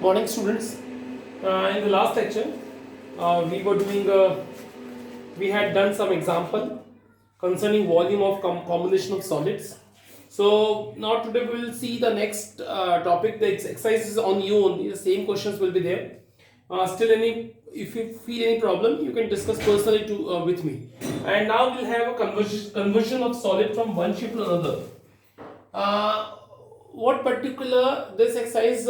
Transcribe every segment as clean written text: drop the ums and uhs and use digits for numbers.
Morning, students. In the last lecture, we had done some example concerning volume of combination of solids. So now today we will see the next topic. The exercise is on you only. The same questions will be there. Still, if you feel any problem, you can discuss personally with me. And now we'll have a conversion of solid from one shape to another. Uh, what particular this exercise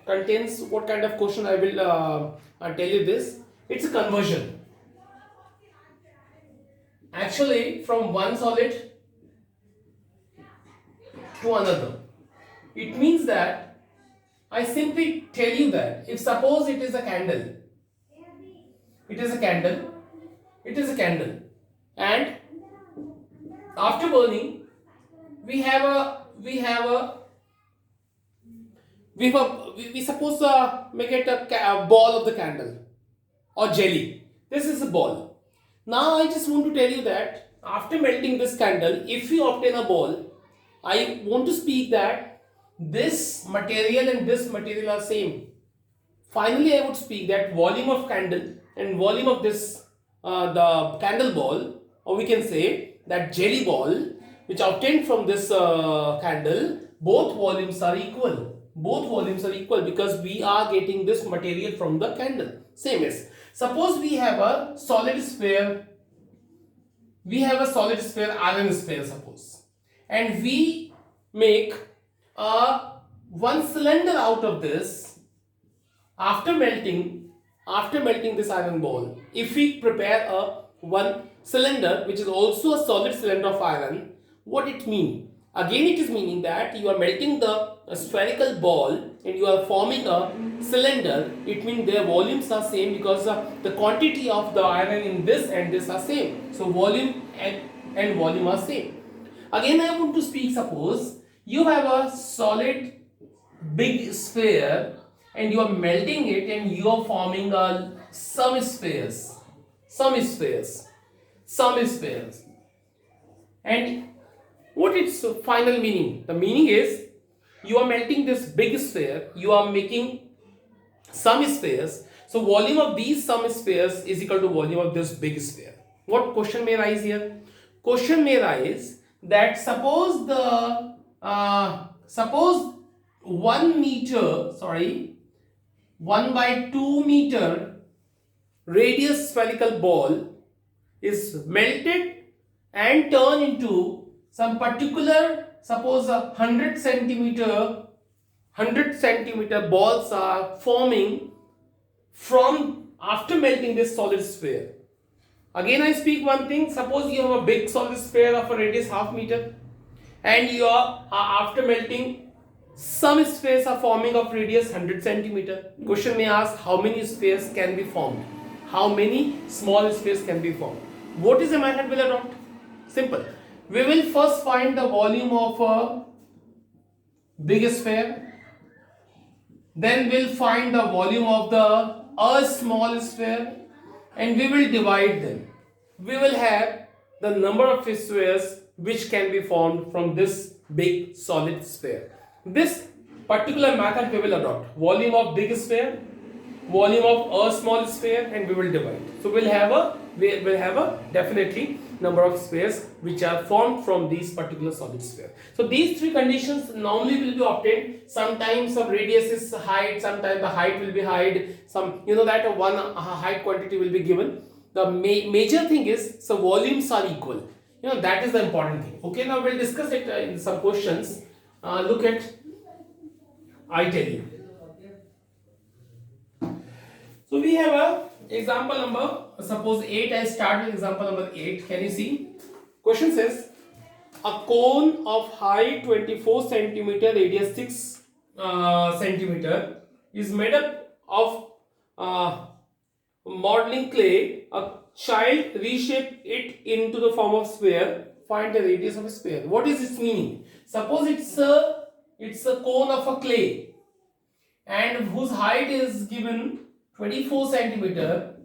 contains, what kind of question I will tell you this. It's a conversion. Actually, from one solid to another. It means that I simply tell you that if suppose it is a candle, it is a candle, it is a candle, and after burning, we have a we have a we suppose make it a ball of the candle or jelly. This is a ball. Now I just want to tell you that after melting this candle, if you obtain a ball, I want to speak that this material and this material are same. Finally, I would speak that volume of candle and volume of this the candle ball, or we can say that jelly ball, which obtained from this candle, both volumes are equal. Both volumes are equal because we are getting this material from the candle. Same as suppose we have a solid sphere. We have a solid sphere, iron sphere, suppose, and we make a one cylinder out of this after melting this iron ball. If we prepare a one cylinder which is also a solid cylinder of iron, what it mean? Again, it is meaning that you are melting the spherical ball and you are forming a cylinder. It means their volumes are same because the quantity of the iron in this and this are same. So volume and volume are same. Again, I want to speak, suppose you have a solid big sphere and you are melting it and you are forming some spheres. And what its final meaning? The meaning is you are melting this big sphere, you are making some spheres. So volume of these some spheres is equal to volume of this big sphere. What question may arise here? Question may arise that suppose 1/2 meter radius spherical ball is melted and turned into some particular, suppose 100 centimeter balls are forming from after melting this solid sphere. Again, I speak one thing. Suppose you have a big solid sphere of a radius half meter, and you are after melting some spheres are forming of radius 100 centimeter. Question may ask how many spheres can be formed? How many small spheres can be formed? What is the method we'll adopt? Simple. We will first find the volume of a big sphere. Then we'll find the volume of a small sphere, and we will divide them. We will have the number of spheres which can be formed from this big solid sphere. This particular method we will adopt. Volume of big sphere, volume of a small sphere, and we will divide. So we'll have a definitely number of spheres which are formed from these particular solid sphere. So these three conditions normally will be obtained. Sometimes some radius is height, sometimes the height will be height, some that one height quantity will be given. The major thing is so volumes are equal. That is the important thing. Okay, now we'll discuss it in some questions. Look at, I tell you. So we have a example number, suppose 8. I start with example number 8. Can you see? Question says a cone of height 24 centimeter, radius 6 centimeter is made up of modeling clay. A child reshape it into the form of sphere. Find the radius of a sphere. What is its meaning? Suppose it's a cone of a clay and whose height is given 24 centimeter,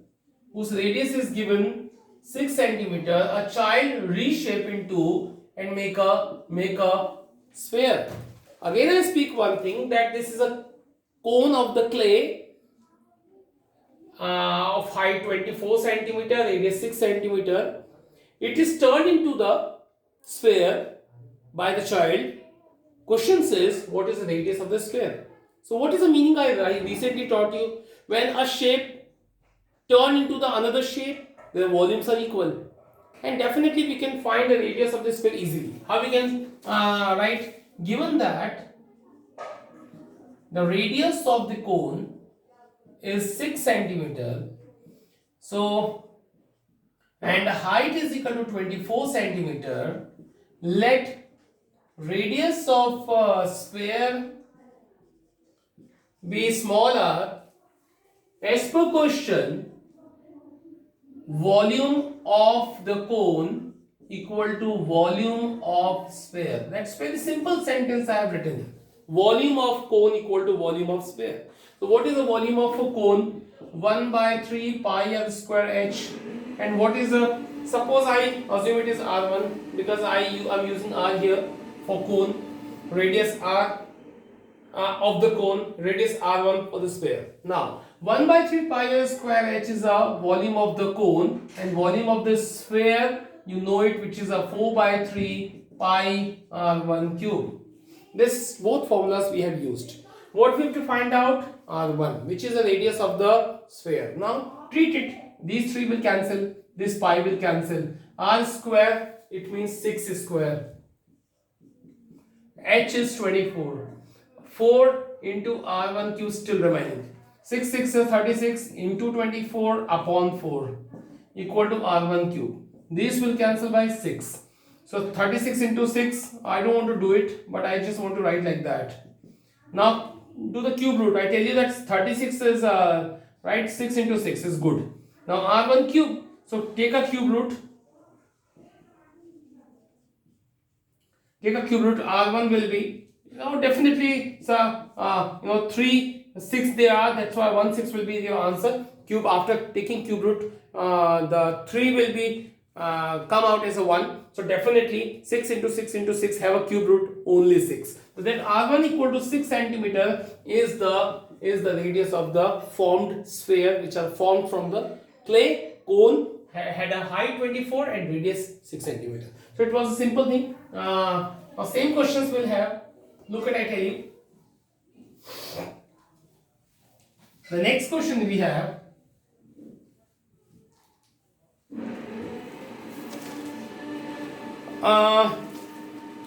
whose radius is given 6 centimeter. A child reshape into and make a sphere. Again, I speak one thing, that this is a cone of the clay of height 24 centimeter, radius 6 centimeter. It is turned into the sphere by the child. Question says, what is the radius of the sphere? So what is the meaning I recently taught you? When a shape turn into the another shape, their volumes are equal. And definitely we can find the radius of the sphere easily. How we can write? Given that the radius of the cone is 6 centimeter, so and the height is equal to 24 centimeter, let radius of sphere be smaller. As per question, volume of the cone equal to volume of sphere. That's very simple sentence I have written. Volume of cone equal to volume of sphere. So what is the volume of a cone? 1 by 3 pi r square h. And what is the, suppose I assume it is r1 because I am using r here for cone, radius r of the cone, radius r1 for the sphere. Now 1 by 3 pi r square h is a volume of the cone, and volume of the sphere you know it, which is a 4 by 3 pi r1 cube. This both formulas we have used. What we have to find out? r1, which is the radius of the sphere. Now treat it. These three will cancel. This pi will cancel. R square, it means 6 square. H is 24. 4 into r1 cube still remaining. 6 6 is 36 into 24 upon 4 equal to r1 cube. These will cancel by 6. So 36 into 6, I don't want to do it, but I just want to write like that. Now do the cube root. I tell you that 36 is right, 6 into 6 is good. Now r1 cube. So take a cube root. Take a cube root. R1 will be, definitely, so 3 6 they are. That's why 1 6 will be your answer. Cube, after taking cube root, the 3 will be come out as a 1. So definitely 6 into 6 into 6 have a cube root only 6. So then r1 equal to 6 centimeter is the radius of the formed sphere, which are formed from the clay cone, had a height 24 and radius 6 centimeter. So it was a simple thing. Now same questions we'll have. Look at, I tell you. The next question we have.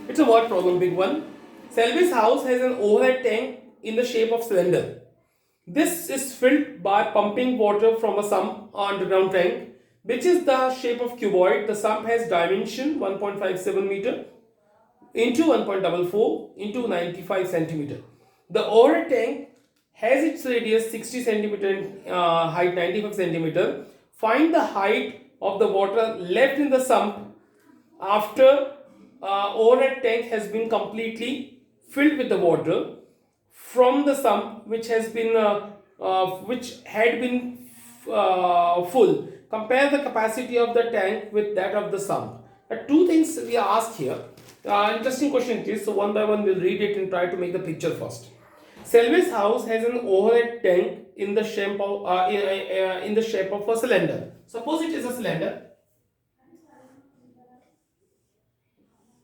It's a word problem, big one. Selby's house has an overhead tank in the shape of cylinder. This is filled by pumping water from a sump underground tank, which is the shape of cuboid. The sump has dimension 1.57 meter into 1.44 into 95 centimeter. The overhead tank has its radius 60 centimeter and height 95 centimeter. Find the height of the water left in the sump after overhead tank has been completely filled with the water from the sump, which had been full. Compare the capacity of the tank with that of the sump. Two things we are asked here. Interesting question it is. So one by one we'll read it and try to make the picture first. Selby's house has an overhead tank in the shape of a cylinder. Suppose it is a cylinder,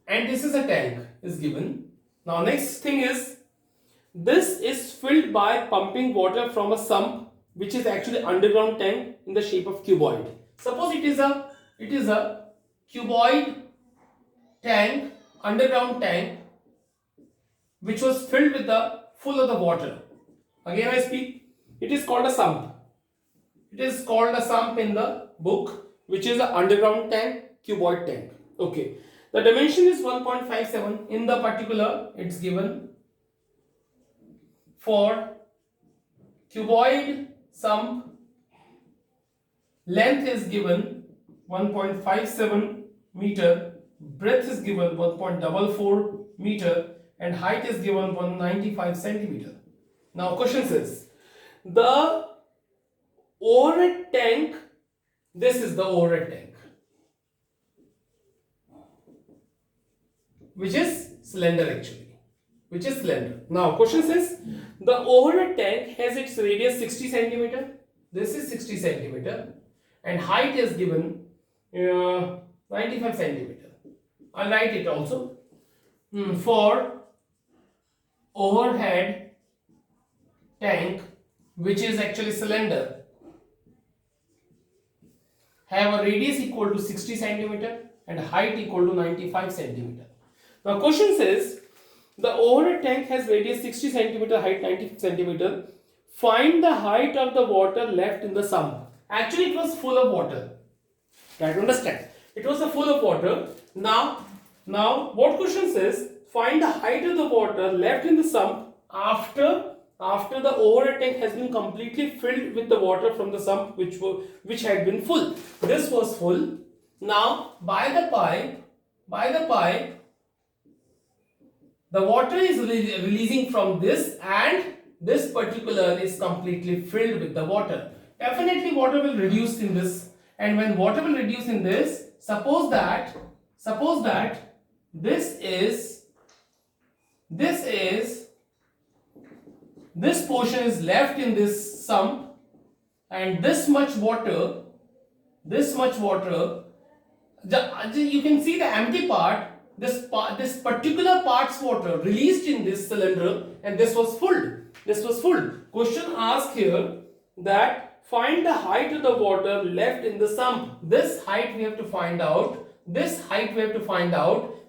and this is a tank is given. Now next thing is, this is filled by pumping water from a sump, which is actually underground tank in the shape of cuboid. Suppose it is a cuboid tank, underground tank, which was filled with the full of the water. Again I speak, it is called a sump. It is called a sump in the book, which is an underground tank, cuboid tank. Okay. The dimension is 1.57. In the particular, it's given for cuboid sump, length is given 1.57 meter, breadth is given 1.44 meter, and height is given 195 centimeter. Now question says, the overhead tank, this is the overhead tank, which is cylinder actually. which is cylinder. Now question says the overhead tank has its radius 60 centimeter. This is 60 centimeter and height is given 95 centimeter. I'll write it also. For overhead tank, which is actually cylinder, have a radius equal to 60 centimeter and height equal to 95 centimeter. Now question says the overhead tank has radius 60 centimeter, height 90 centimeter. Find the height of the water left in the sump. Actually it was full of water. Try to understand. It was full of water. Now what question says find the height of the water left in the sump after the overhead tank has been completely filled with the water from the sump which had been full. This was full. Now by the pipe the water is releasing from this and this particular is completely filled with the water. Definitely water will reduce in this, and when water will reduce in this, suppose that this portion is left in this sump and this much water, you can see the empty part, this particular part's water released in this cylinder and this was full. Question asked here that find the height of the water left in the sump. This height we have to find out,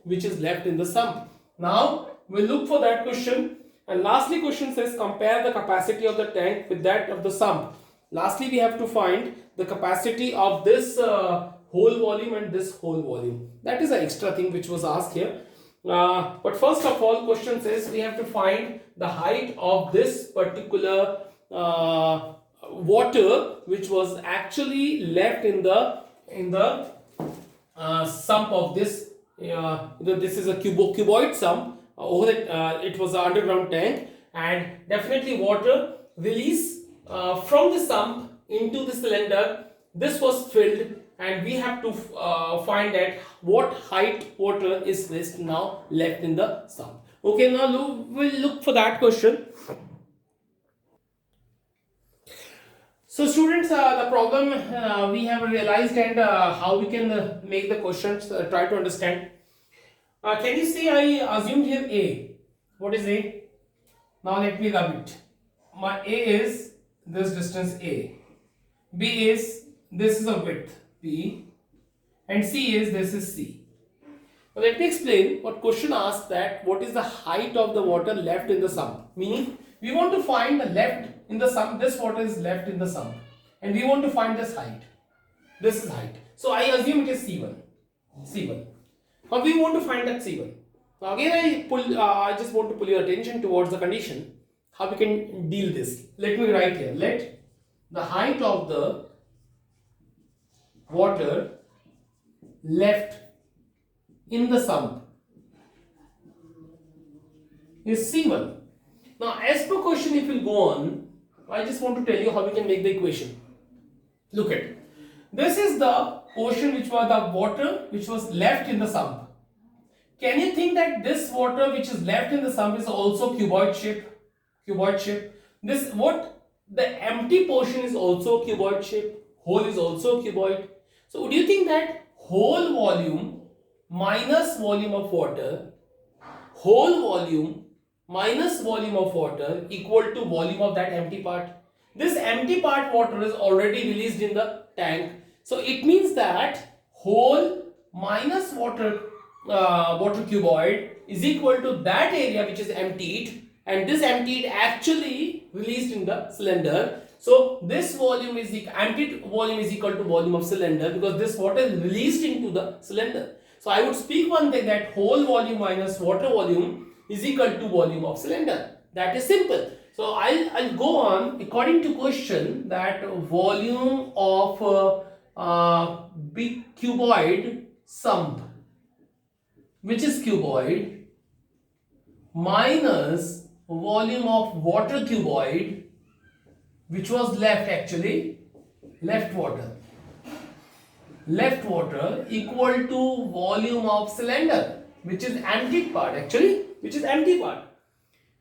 which is left in the sump. Now we'll look for that question. And lastly question says compare the capacity of the tank with that of the sump. Lastly we have to find the capacity of this whole volume and this whole volume. That is an extra thing which was asked here. But first of all question says we have to find the height of this particular water which was actually left in the sump of this. This is a cuboid sump. It was an underground tank, and definitely water release from the sump into the cylinder. This was filled, and we have to find that what height water is this now left in the sump. Okay, now we'll look for that question. So students, the problem we have realized, and how we can make the questions, try to understand. Can you see I assumed here A. What is A? Now let me rub it. My A is this distance A. B is, this is a width B. And C is, this is C. Now let me explain what question asked, that what is the height of the water left in the sump. Meaning we want to find the left in the sump. This water is left in the sump. And we want to find this height. This is height. So I assume it is C1. C1. Now we want to find that C1. Now again I just want to pull your attention towards the condition, how we can deal this. Let me write here, let the height of the water left in the sump is C1. Now as per question, if we go on, I just want to tell you how we can make the equation. Look at it. This is the portion which was the water which was left in the sump. Can you think that this water which is left in the sump is also cuboid shape? This what the empty portion is also cuboid shape. Whole is also cuboid. So would you think that whole volume minus volume of water, whole volume minus volume of water equal to volume of that empty part? This empty part water is already released in the tank. So it means that whole minus water cuboid is equal to that area which is emptied, and this emptied actually released in the cylinder. So this volume is the emptied volume is equal to volume of cylinder, because this water is released into the cylinder. So I would speak one thing, that whole volume minus water volume is equal to volume of cylinder. That is simple. So I'll go on according to question, that volume of big cuboid sump, which is cuboid, minus volume of water cuboid, which was left, actually left water equal to volume of cylinder, which is empty part, actually, which is empty part.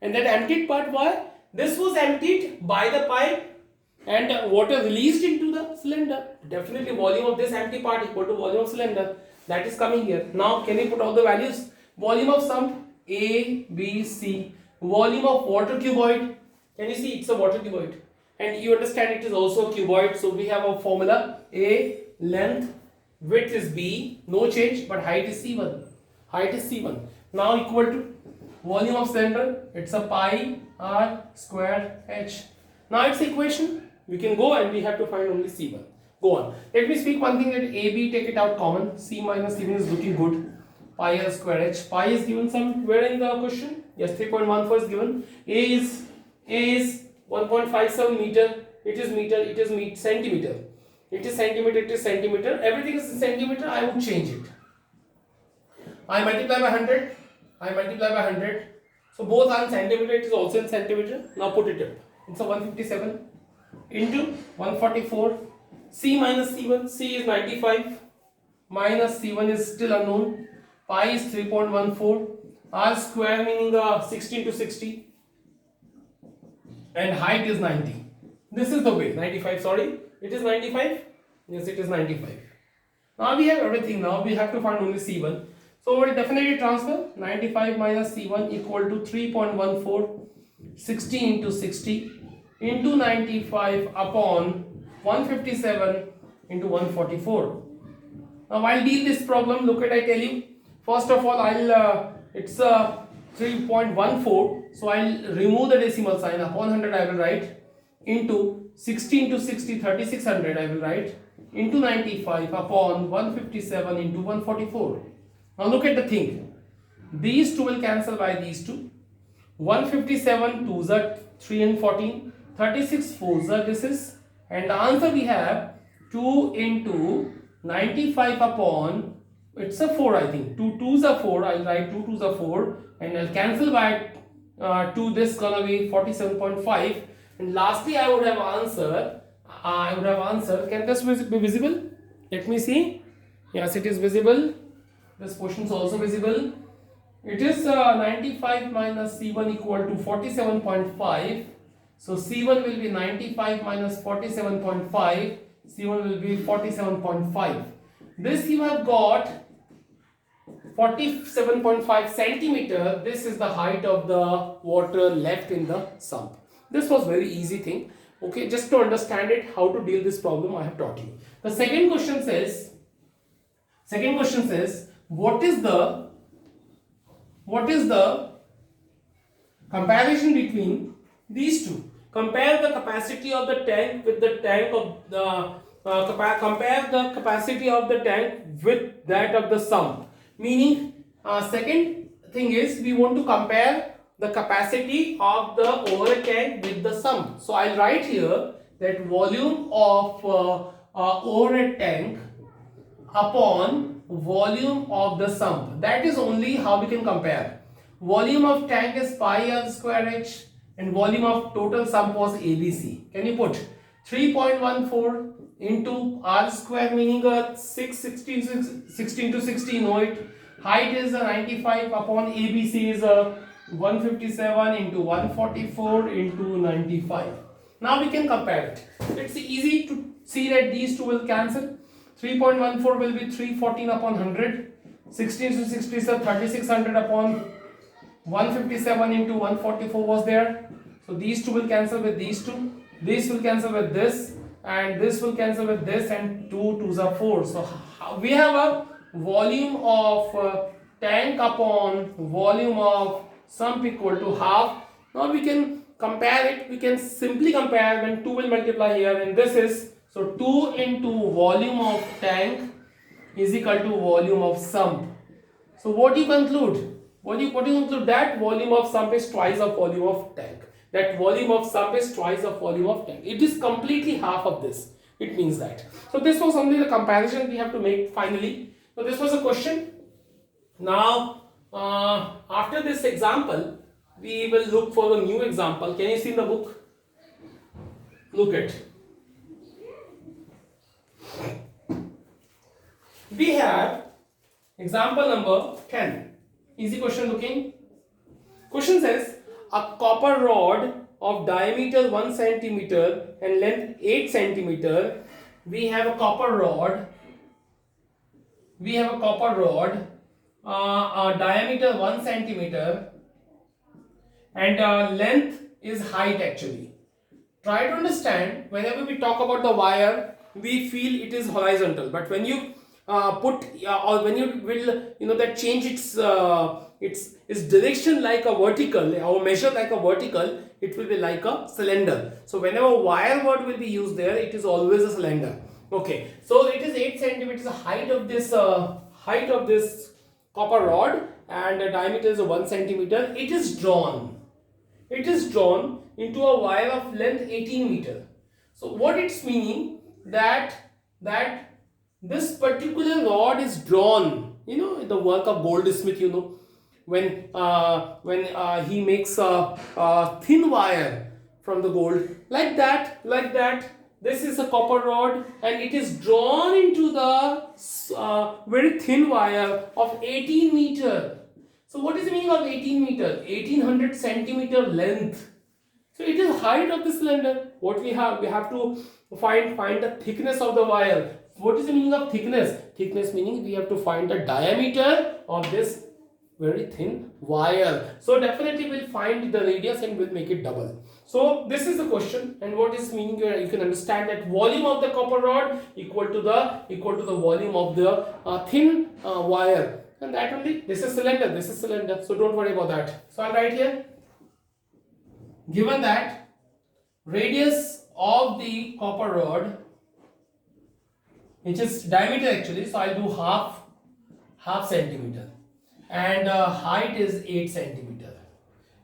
And that emptied part, why? This was emptied by the pipe and water released into the cylinder. Definitely volume of this empty part equal to volume of cylinder. That is coming here. Now can you put all the values? Volume of sump A, B, C. Volume of water cuboid. Can you see it's a water cuboid? And you understand it is also a cuboid. So we have a formula. A, length, width is B, no change, but height is C1. Height is C1. Now equal to volume of cylinder. It's a pi r square h. Now it's equation. We can go and we have to find only C1. Go on. Let me speak one thing that AB, take it out common. C minus C1 is looking good. Pi r square h. Pi is given somewhere in the question. Yes, 3.14 is given. A is 1.57 meter. It is meter. It is centimeter. It is centimeter. It is centimeter. Everything is in centimeter. I would change it. I multiply by 100. I multiply by 100. So both are in centimeter. It is also in centimeter. Now put it up. It's a 157 into 144. C minus C1. C is 95. Minus C1 is still unknown. Pi is 3.14. R square meaning 16 to 60. And height is 90. This is the way. 95, sorry. It is 95. Yes, it is 95. Now we have everything. Now we have to find only C1. So we will definitely transfer 95 minus C1 equal to 3.14, 60 into 60 into 95 upon 157 into 144. Now while deal this problem, look at, I tell you. First of all, it's 3.14. So I'll remove the decimal sign. Upon 100 I will write into 60 into 60, 3600 I will write into 95 upon 157 into 144. Now look at the thing. These two will cancel by these two. 157 2s are 3 and 14. 36 4s are this is. And the answer we have 2 into 95 upon, it's a 4 I think. 2 2s are 4. I'll write 2 2s are 4. And I'll cancel by 2. This gonna be 47.5. And lastly I would have answered. Can this be visible? Let me see. Yes, it is visible. This portion is also visible. It is 95 minus C1 equal to 47.5. So C1 will be 95 minus 47.5. C1 will be 47.5. This you have got 47.5 centimeter. This is the height of the water left in the sump. This was very easy thing. Okay, just to understand it, how to deal this problem I have taught you. The second question says, what is the comparison between these two? Compare the capacity of the tank with the tank of the compare the capacity of the tank with that of the sump. Meaning, second thing is we want to compare the capacity of the overhead tank with the sump. So I'll write here that volume of overhead tank upon volume of the sump. That is only how we can compare. Volume of tank is pi r square h and volume of total sump was ABC. Can you put 3.14 into r square meaning 16 to 60, know it. Height is 95 upon ABC is 157 into 144 into 95. Now we can compare it. It's easy to see that these two will cancel. 3.14 will be 314 upon 100. 16 to 60 is 3600 upon 157 into 144 was there. So these two will cancel with these two. This will cancel with this. And this will cancel with this. And 2 2s are 4. So we have a volume of tank upon volume of sump equal to half. Now we can compare it. We can simply compare when 2 will multiply here. And this is, so 2 into volume of tank is equal to volume of sump. So what do you conclude? What do you conclude? That volume of sump is twice of volume of tank. That volume of sump is twice of volume of tank. It is completely half of this. It means that. So this was only the comparison we have to make finally. So this was a question. Now after this example, we will look for a new example. Can you see in the book? Look at. We have example number 10. Easy question looking. Question says, a copper rod of diameter 1 centimeter and length 8 centimeter. We have a copper rod. Diameter 1 centimeter and length is height actually. Try to understand, whenever we talk about the wire, we feel it is horizontal, but when you or when you will that change its direction like a vertical or measure like a vertical, it will be like a cylinder. So whenever wire word will be used there, it is always a cylinder. Okay, so it is 8 centimeters height of this copper rod, and the diameter is 1 centimeter. It is drawn into a wire of length 18 meter. So what it's meaning, that this particular rod is drawn, the work of goldsmith, when he makes a thin wire from the gold, like that. This is a copper rod and it is drawn into the very thin wire of 18 meter. So what is the meaning of 18 meter? 1800 centimeter length. So it is height of the cylinder. What we have to find the thickness of the wire. What is the meaning of thickness? Thickness meaning we have to find the diameter of this very thin wire. So definitely we'll find the radius and we'll make it double. So this is the question, and what is meaning here? You can understand that volume of the copper rod equal to the volume of the thin wire. And that only, this is cylinder, so don't worry about that. So I'll write here, given that radius of the copper rod, which is diameter actually, so I'll do half centimeter, and height is 8 centimeter.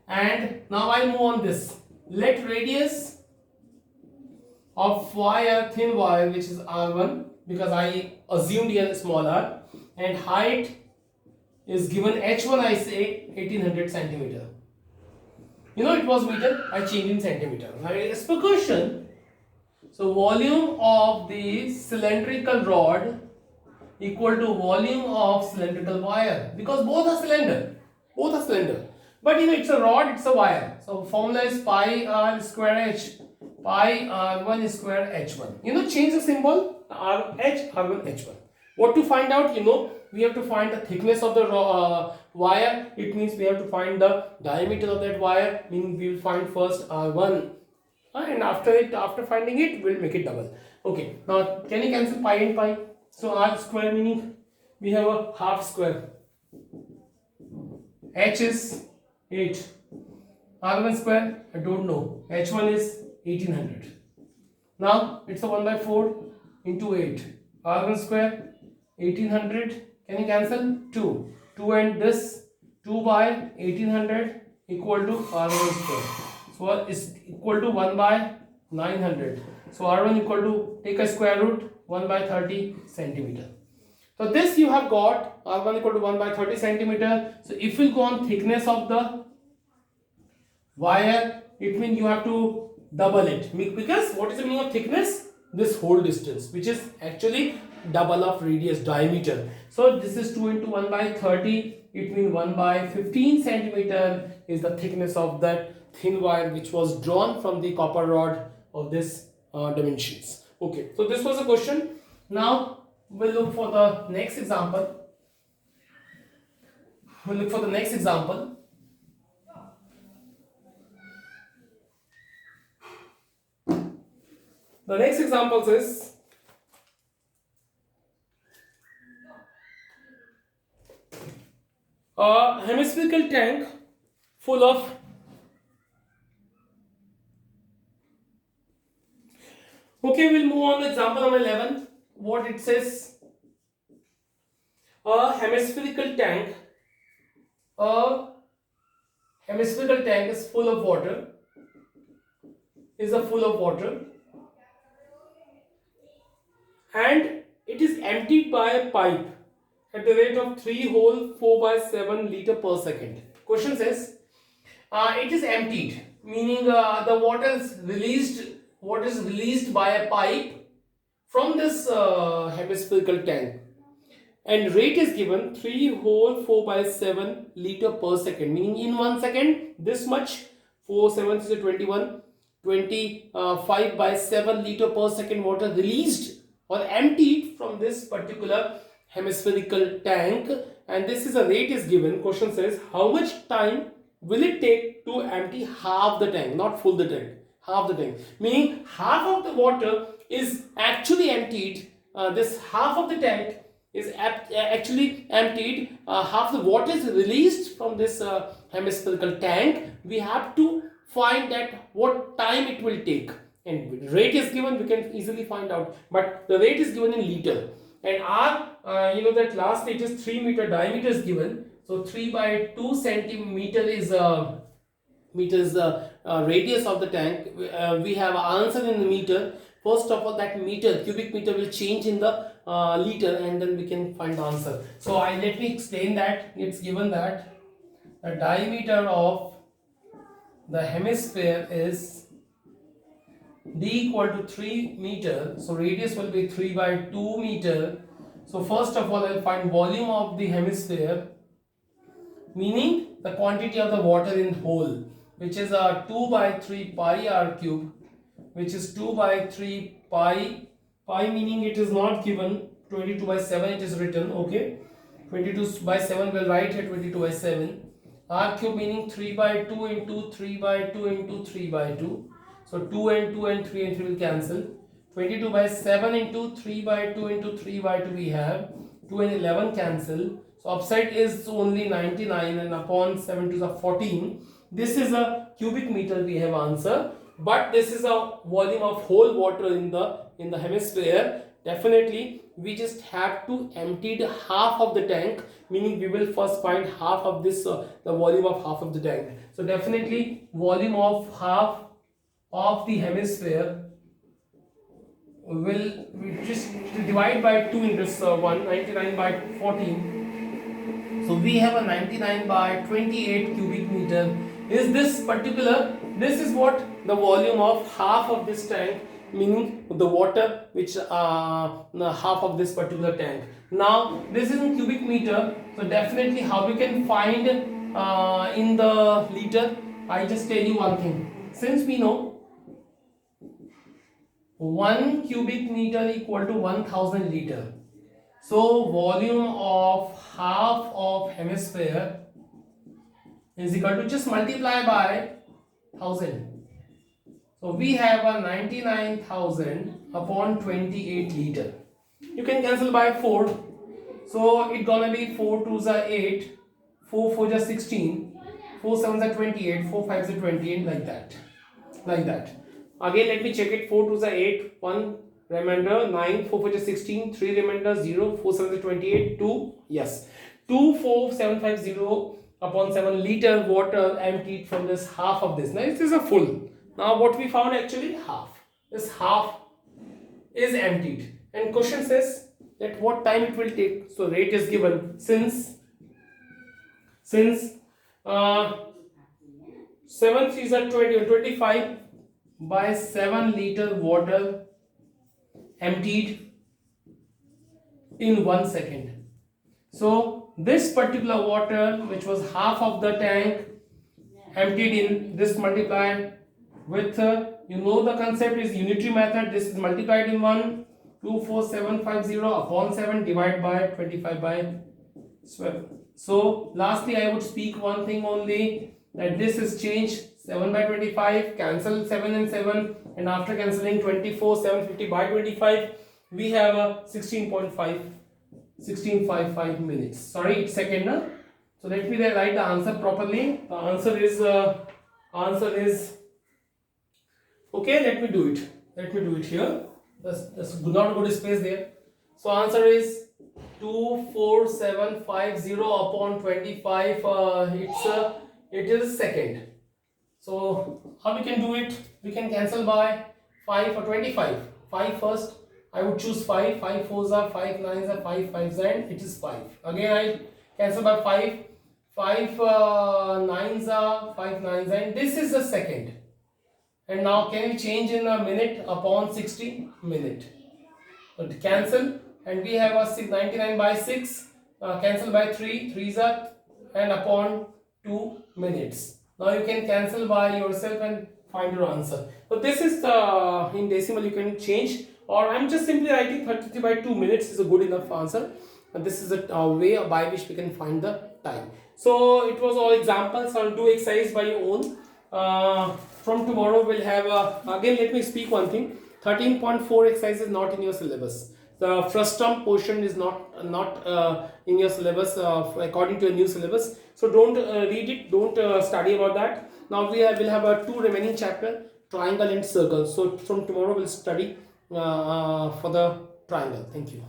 And now I'll move on this. Let radius of thin wire, which is R1, because I assumed here small r, and height is given H1, I say 1800 centimeter. It was meter, I changed in centimeter. Now as per question, so volume of the cylindrical rod equal to volume of cylindrical wire, because both are cylinder. But it's a rod, it's a wire. So formula is pi r square h, pi r1 square h1. Change the symbol, r h r1 h1. What to find out? We have to find the thickness of the wire. It means we have to find the diameter of that wire, meaning we will find first r1, and after finding it, we'll make it double. Okay, now can you cancel pi and pi? So r square meaning we have a half square. H is 8. R1 square, I don't know. H1 is 1800. Now it's a 1 by 4 into 8. R1 square 1800. Can you cancel? 2. 2 and this 2 by 1800 equal to R1 square. So is equal to 1 by 900. So R1 equal to, take a square root, 1 by 30 centimeter. So this you have got R1 equal to 1 by 30 centimeter. So if you go on thickness of the wire, it means you have to double it. Because what is the meaning of thickness? This whole distance, which is actually double of radius, diameter. So this is 2 into 1 by 30. It means 1 by 15 centimeter is the thickness of that thin wire which was drawn from the copper rod of this dimensions. Okay, so this was a question. Now we'll look for the next example. The next example is a hemispherical tank full of Okay, we'll move on to example number 11. What it says: a hemispherical tank is full of water, and it is emptied by a pipe at the rate of 3 whole 4 by 7 liter per second. Question says it is emptied, meaning the water is released by a pipe from this hemispherical tank, and rate is given 3 whole 4 by 7 liter per second, meaning in 1 second this much 4 7 is 21, 25 by 7 liter per second water released or emptied from this particular hemispherical tank, and this is a rate is given. Question says how much time will it take to empty half the tank, not full the tank, half the tank, meaning half of the water is actually emptied. This half of the tank is actually emptied, half the water is released from this hemispherical tank. We have to find that what time it will take, and rate is given, we can easily find out, but the rate is given in liter, and our you know that last rate is 3 meter diameter is given. So 3 by 2 centimeter is meters radius of the tank. We have answer in the meter. First of all, that meter, cubic meter, will change in the liter, and then we can find the answer. So let me explain that. It's given that the diameter of the hemisphere is d equal to 3 meter. So radius will be 3 by 2 meter. So first of all, I'll find volume of the hemisphere, meaning the quantity of the water in whole, which is 2 by 3 pi r cube, which is 2 by 3 pi, meaning it is not given, 22 by 7 it is written, okay, 22 by 7 will write here 22 by 7, r cube meaning 3 by 2 into 3 by 2 into 3 by 2, so 2 and 2 and 3 and 3 will cancel, 22 by 7 into 3 by 2 into 3 by 2 we have, 2 and 11 cancel, so upside is only 99 and upon 7 to the 14. This is a cubic meter we have answer, but this is a volume of whole water in the hemisphere. Definitely we just have to empty the half of the tank, meaning we will first find half of this the volume of half of the tank. So definitely volume of half of the hemisphere will just divide by 2 in this one, 99 by 14. So we have a 99 by 28 cubic meter. Is this particular, this is what the volume of half of this tank, meaning the water which half of this particular tank. Now this is in cubic meter, so definitely how we can find in the liter. I just tell you one thing, since we know 1 cubic meter equal to 1000 liter, so volume of half of hemisphere is equal to, just multiply by 1000. So we have a 99,000 upon 28 liter. You can cancel by 4. So it gonna be 4 2s are 8, 4 4s are 16, 4 7s are 28, 4 5s are 28, like that. Like that. Again, let me check it. 4 2s are 8, 1 remainder, 9, 4 4s are 16, 3 remainder, 0, 4 7s are 28, 2, yes. 24750 upon 7 liter water emptied from this half of this. Now this is a full. Now what we found, actually half. This half is emptied. And question says that what time it will take. So rate is given. Since 7 3s are 20, 25 by 7 liter water emptied in 1 second. So this particular water, which was half of the tank, emptied in this, multiplied with you know the concept is unitary method. This is multiplied in 1, 24750 upon 7 divided by 25 by 12. So lastly I would speak one thing only, that this is changed. 7 by 25, cancel 7 and 7, and after cancelling 24 750 by 25, we have a 16.55 minutes. Sorry, it's second. Na? So let me write the answer properly. The answer is okay. Let me do it. Let me do it here. That's not good space there. So answer is 24750 upon 25. It is second. So how we can do it? We can cancel by 5 or 25. 5 first. I would choose 5. 5 4s are 5 9s are 5 5s, and it is 5. Again I cancel by 5. 5 9s are 5 9s, and this is the second. And now can we change in a minute upon 60 minute? So cancel, and we have a 99 by 6. Cancel by 3. 3s are, and upon 2 minutes. Now you can cancel by yourself and find your answer. So this is the in decimal you can change, or I'm just simply writing 33 by 2 minutes is a good enough answer. And this is a way by which we can find the time. So it was all examples. I'll do exercise by your own. From tomorrow we'll have again let me speak one thing. 13.4 exercise is not in your syllabus. The first term portion is not in your syllabus according to a new syllabus. So don't read it. Don't study about that. Now will have a two remaining chapter, triangle and circle. So from tomorrow we'll study for the triangle. Thank you.